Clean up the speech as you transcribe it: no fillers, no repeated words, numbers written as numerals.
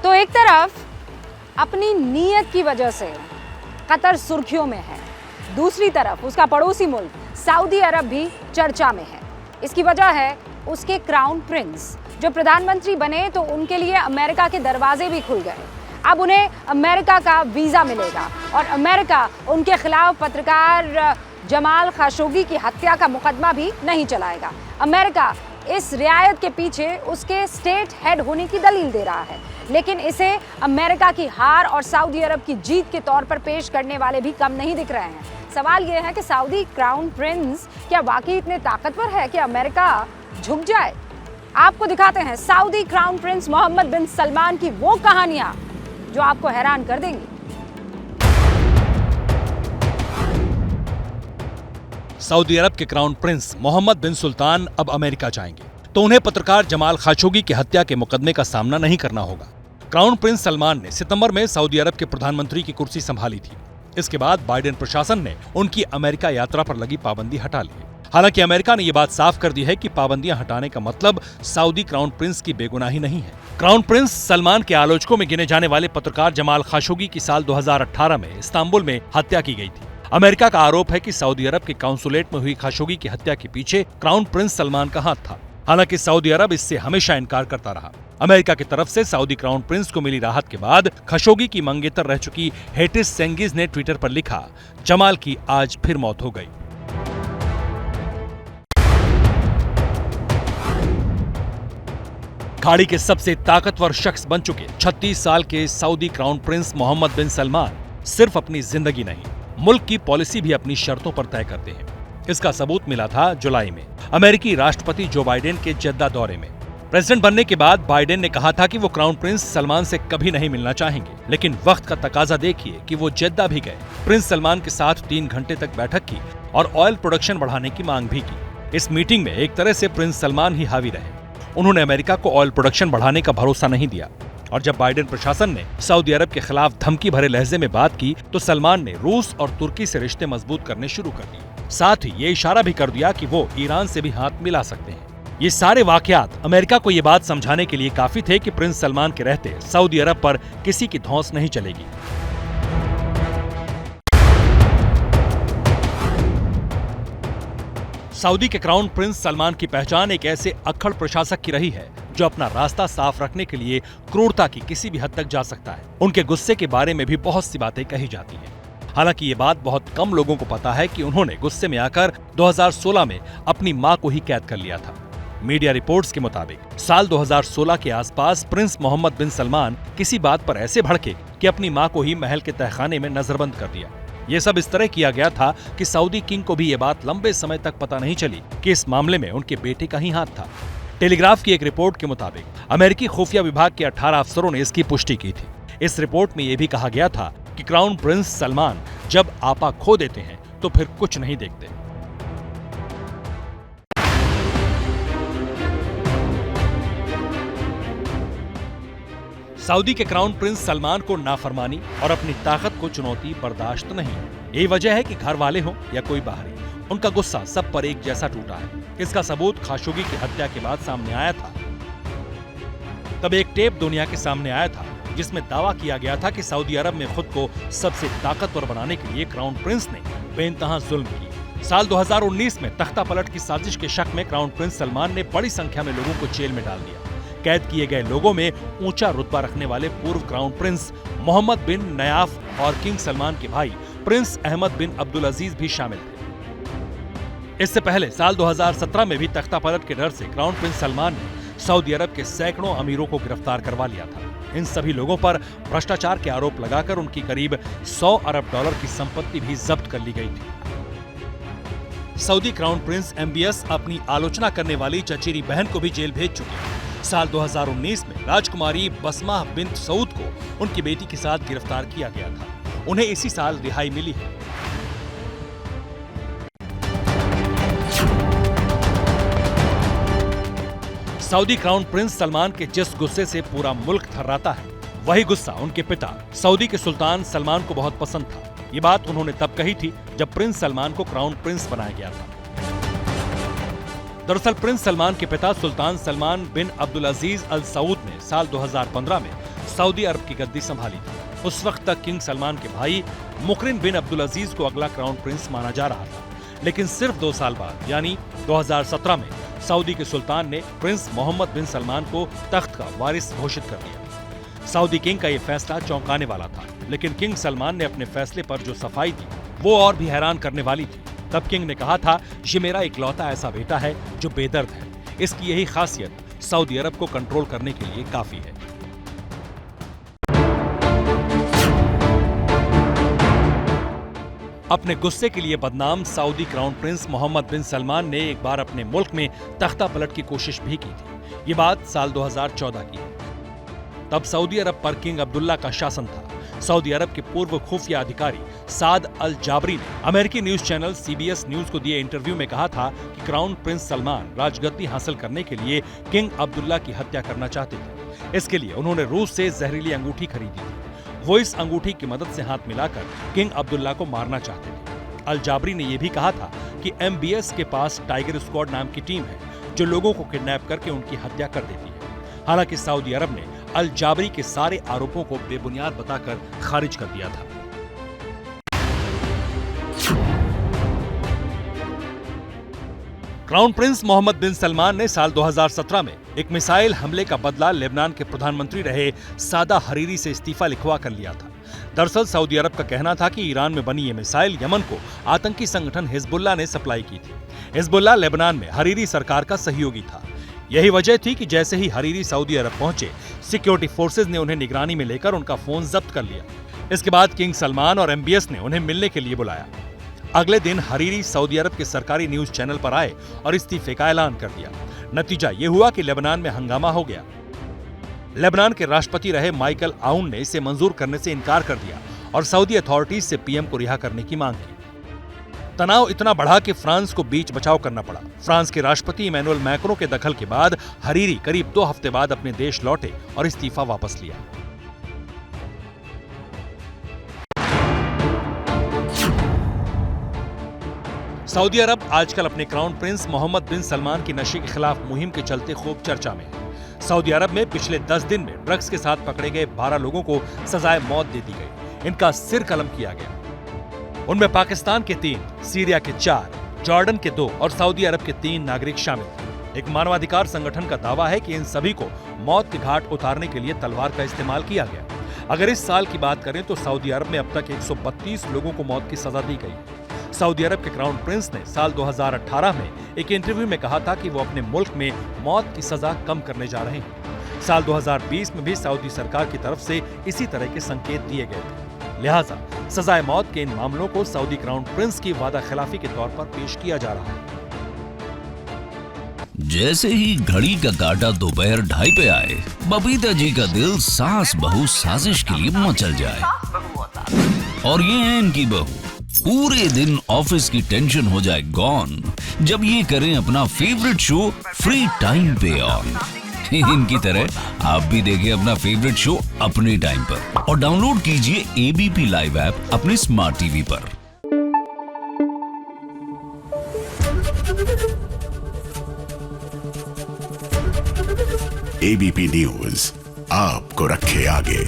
तो एक तरफ अपनी नीयत की वजह से कतर सुर्खियों में है, दूसरी तरफ उसका पड़ोसी मुल्क सऊदी अरब भी चर्चा में है। इसकी वजह है उसके क्राउन प्रिंस जो प्रधानमंत्री बने तो उनके लिए अमेरिका के दरवाजे भी खुल गए। अब उन्हें अमेरिका का वीजा मिलेगा और अमेरिका उनके खिलाफ पत्रकार जमाल खाशोगी की हत्या का मुकदमा भी नहीं चलाएगा। अमेरिका इस रियायत के पीछे उसके स्टेट हेड होने की दलील दे रहा है, लेकिन इसे अमेरिका की हार और सऊदी अरब की जीत के तौर पर पेश करने वाले भी कम नहीं दिख रहे हैं। सवाल यह है कि सऊदी क्राउन प्रिंस क्या वाकई इतने ताकतवर है कि अमेरिका झुक जाए? आपको दिखाते हैं सऊदी क्राउन प्रिंस मोहम्मद बिन सलमान की वो कहानियां जो आपको हैरान कर देंगी। सऊदी अरब के क्राउन प्रिंस मोहम्मद बिन सुल्तान अब अमेरिका जाएंगे तो उन्हें पत्रकार जमाल खाशोगी की हत्या के मुकदमे का सामना नहीं करना होगा। क्राउन प्रिंस सलमान ने सितंबर में सऊदी अरब के प्रधानमंत्री की कुर्सी संभाली थी। इसके बाद बाइडेन प्रशासन ने उनकी अमेरिका यात्रा पर लगी पाबंदी हटा ली। हालांकि अमेरिका ने यह बात साफ कर दी है कि पाबंदियां हटाने का मतलब सऊदी क्राउन प्रिंस की बेगुनाही नहीं है। क्राउन प्रिंस सलमान के आलोचकों में गिने जाने वाले पत्रकार जमाल खाशोगी की साल 2018 में इस्तांबुल में हत्या की गई थी। अमेरिका का आरोप है कि सऊदी अरब के काउंसुलेट में हुई खाशोगी की हत्या के पीछे क्राउन प्रिंस सलमान का हाथ था। हालांकि सऊदी अरब इससे हमेशा इनकार करता रहा। अमेरिका की तरफ से सऊदी क्राउन प्रिंस को मिली राहत के बाद खशोगी की मंगेतर रह चुकी हेटिस सेंगिज ने ट्विटर पर लिखा, जमाल की आज फिर मौत हो गई। खाड़ी के सबसे ताकतवर शख्स बन चुके 36 साल के सऊदी क्राउन प्रिंस मोहम्मद बिन सलमान सिर्फ अपनी जिंदगी नहीं, मुल्क की पॉलिसी भी अपनी शर्तों पर तय करते हैं। इसका सबूत मिला था जुलाई में अमेरिकी राष्ट्रपति जो बाइडेन के जेद्दा दौरे में। प्रेसिडेंट बनने के बाद बाइडेन ने कहा था कि वो क्राउन प्रिंस सलमान से कभी नहीं मिलना चाहेंगे, लेकिन वक्त का तकाजा देखिए कि वो जेद्दा भी गए, प्रिंस सलमान के साथ 3 घंटे तक बैठक की और ऑयल प्रोडक्शन बढ़ाने की मांग भी की। इस मीटिंग में एक तरह से प्रिंस सलमान ही हावी रहे। उन्होंने अमेरिका को ऑयल प्रोडक्शन बढ़ाने का भरोसा नहीं दिया और जब बाइडेन प्रशासन ने सऊदी अरब के खिलाफ धमकी भरे लहजे में बात की तो सलमान ने रूस और तुर्की से रिश्ते मजबूत करने शुरू कर दिए। साथ ही ये इशारा भी कर दिया कि वो ईरान से भी हाथ मिला सकते हैं। ये सारे वाकयात अमेरिका को ये बात समझाने के लिए काफी थे कि प्रिंस सलमान के रहते सऊदी अरब पर किसी की धौंस नहीं चलेगी। सऊदी के क्राउन प्रिंस सलमान की पहचान एक ऐसे अक्खड़ प्रशासक की रही है जो अपना रास्ता साफ रखने के लिए क्रूरता की किसी भी हद तक जा सकता है। उनके गुस्से के बारे में भी बहुत सी बातें कही जाती हैं। हालांकि ये बात बहुत कम लोगों को पता है कि उन्होंने गुस्से में आकर 2016 में अपनी मां को ही कैद कर लिया था। मीडिया रिपोर्ट्स के मुताबिक साल 2016 के आसपास प्रिंस मोहम्मद बिन सलमान किसी बात पर ऐसे भड़के कि अपनी मां को ही महल के तहखाने में नजरबंद कर दिया। ये सब इस तरह किया गया था कि सऊदी किंग को भी ये बात लंबे समय तक पता नहीं चली कि इस मामले में उनके बेटे का ही हाथ था। टेलीग्राफ की एक रिपोर्ट के मुताबिक अमेरिकी खुफिया विभाग के 18 अफसरों ने इसकी पुष्टि की थी। इस रिपोर्ट में यह भी कहा गया था कि क्राउन प्रिंस सलमान जब आपा खो देते हैं तो फिर कुछ नहीं देखते। सऊदी के क्राउन प्रिंस सलमान को नाफरमानी और अपनी ताकत को चुनौती बर्दाश्त नहीं है। यही वजह है कि घर वाले हो या कोई बाहरी, उनका गुस्सा सब पर एक जैसा टूटा है। इसका सबूत खाशोगी की हत्या के बाद सामने आया था। तब एक टेप दुनिया के सामने आया था जिसमें दावा किया गया था कि सऊदी अरब में खुद को सबसे ताकतवर बनाने के लिए क्राउन प्रिंस ने बेइंतहा जुल्म किए। साल 2019 में तख्ता पलट की साजिश के शक में क्राउन प्रिंस सलमान ने बड़ी संख्या में लोगों को जेल में डाल दिया। कैद किए गए लोगों में ऊंचा रुतबा रखने वाले पूर्व क्राउन प्रिंस मोहम्मद बिन नयाफ और किंग सलमान के भाई प्रिंस अहमद बिन अब्दुल अजीज भी शामिल थे। इससे पहले साल 2017 में भी तख्ता पलट के डर से क्राउन प्रिंस सलमान ने सऊदी अरब के सैकड़ों अमीरों को गिरफ्तार करवा लिया था। इन सभी लोगों पर भ्रष्टाचार के आरोप लगाकर उनकी करीब 100 अरब डॉलर की संपत्ति भी जब्त कर ली गई थी। सऊदी क्राउन प्रिंस MBS अपनी आलोचना करने वाली चचेरी बहन को भी जेल भेज चुके हैं। साल 2019 में राजकुमारी बसमा बिन्त सऊद को उनकी बेटी के साथ गिरफ्तार किया गया था। उन्हें इसी साल रिहाई मिली है। सऊदी क्राउन प्रिंस सलमान के जिस गुस्से से पूरा मुल्क थर्राता है, वही गुस्सा उनके पिता सऊदी के सुल्तान सलमान को बहुत पसंद था। ये बात उन्होंने तब कही थी जब प्रिंस सलमान को क्राउन प्रिंस बनाया गया था। दरअसल प्रिंस सलमान के पिता सुल्तान सलमान बिन अब्दुल अजीज अल सऊद ने साल 2015 में सऊदी अरब की गद्दी संभाली थी। उस वक्त तक किंग सलमान के भाई मुकरिन बिन अब्दुल अजीज को अगला क्राउन प्रिंस माना जा रहा था, लेकिन सिर्फ 2 साल बाद यानी 2017 में सऊदी के सुल्तान ने प्रिंस मोहम्मद बिन सलमान को तख्त का वारिस घोषित कर दिया। सऊदी किंग का ये फैसला चौंकाने वाला था, लेकिन किंग सलमान ने अपने फैसले पर जो सफाई दी वो और भी हैरान करने वाली थी। तब किंग ने कहा था, ये मेरा इकलौता ऐसा बेटा है जो बेदर्द है। इसकी यही खासियत सऊदी अरब को कंट्रोल करने के लिए काफी है। अपने गुस्से के लिए बदनाम सऊदी क्राउन प्रिंस मोहम्मद बिन सलमान ने एक बार अपने मुल्क में तख्ता पलट की कोशिश भी की थी। ये बात साल 2014 की है। तब सऊदी अरब पर किंग अब्दुल्ला का शासन था। सऊदी अरब के पूर्व खुफिया अधिकारी साद अल जाबरी ने अमेरिकी न्यूज चैनल CBS न्यूज को दिए इंटरव्यू में कहा था कि क्राउन प्रिंस सलमान राजगद्दी हासिल करने के लिए किंग अब्दुल्ला की हत्या करना चाहते थे। इसके लिए उन्होंने रूस से जहरीली अंगूठी खरीदी थी। वो इस अंगूठी की मदद से हाथ मिलाकर किंग अब्दुल्ला को मारना चाहते थे। अल जाबरी ने यह भी कहा था कि MBS के पास टाइगर स्क्वाड नाम की टीम है जो लोगों को किडनैप करके उनकी हत्या कर देती है। हालांकि सऊदी अरब ने अल जाबरी के सारे आरोपों को बेबुनियाद बताकर खारिज कर दिया था। क्राउन प्रिंस मोहम्मद बिन सलमान ने साल 2017 में एक मिसाइल हमले का बदला लेबनान के प्रधानमंत्री रहे सादा हरीरी से इस्तीफा लिखवा कर लिया था। दरअसल सऊदी अरब का कहना था कि ईरान में बनी ये मिसाइल यमन को आतंकी संगठन हिजबुल्लाह ने सप्लाई की थी। हिजबुल्लाह लेबनान में हरीरी सरकार का सहयोगी था। यही वजह थी कि जैसे ही हरीरी सऊदी अरब पहुंचे, सिक्योरिटी फोर्सेज ने उन्हें निगरानी में लेकर उनका फोन जब्त कर लिया। इसके बाद किंग सलमान और MBS ने उन्हें मिलने के लिए बुलाया। अगले दिन हरीरी सऊदी अरब के सरकारी न्यूज चैनल पर आए और इस्तीफे का ऐलान कर दिया। नतीजा ये हुआ कि लेबनान में हंगामा हो गया। लेबनान के राष्ट्रपति रहे माइकल आउन ने इसे मंजूर करने से इनकार कर दिया और सऊदी अथॉरिटीज से PM को रिहा करने की मांग की। तनाव इतना बढ़ा कि फ्रांस को बीच बचाव करना पड़ा। फ्रांस के राष्ट्रपति इमैनुअल मैक्रों के दखल के बाद हरीरी करीब 2 हफ्ते बाद अपने देश लौटे और इस्तीफा वापस लिया। सऊदी अरब आजकल अपने क्राउन प्रिंस मोहम्मद बिन सलमान की नशे के खिलाफ मुहिम के चलते खूब चर्चा में है। सऊदी अरब में पिछले 10 दिन में ड्रग्स के साथ पकड़े गए 12 लोगों को सजाए मौत दे दी गई। इनका सिर कलम किया गया। उनमें पाकिस्तान के 3, सीरिया के 4, जॉर्डन के 2 और सऊदी अरब के 3 नागरिक शामिल थे। एक मानवाधिकार संगठन का दावा है कि इन सभी को मौत के घाट उतारने के लिए तलवार का इस्तेमाल किया गया। अगर इस साल की बात करें तो सऊदी अरब में अब तक 132 लोगों को मौत की सजा दी गई। सऊदी अरब के क्राउन प्रिंस ने साल 2018 में एक इंटरव्यू में कहा था कि वो अपने मुल्क में मौत की सजा कम करने जा रहे हैं। साल 2020 में भी सऊदी सरकार की तरफ से इसी तरह के संकेत दिए गए थे। लिहाजा सजाए मौत के इन मामलों को सऊदी क्राउन प्रिंस की वादा खिलाफी के तौर पर पेश किया जा रहा है। जैसे ही घड़ी का काटा दोपहर 2:30 पे आए, बबीता जी का दिल सास बहू साजिश के लिए मचल जाए। और ये है इनकी बहू, पूरे दिन ऑफिस की टेंशन हो जाए गॉन जब ये करें अपना फेवरेट शो फ्री टाइम पे ऑन। इनकी तरह आप भी देखें अपना फेवरेट शो अपने टाइम पर और डाउनलोड कीजिए ABP लाइव ऐप अपने स्मार्ट टीवी पर। ABP न्यूज आपको रखे आगे।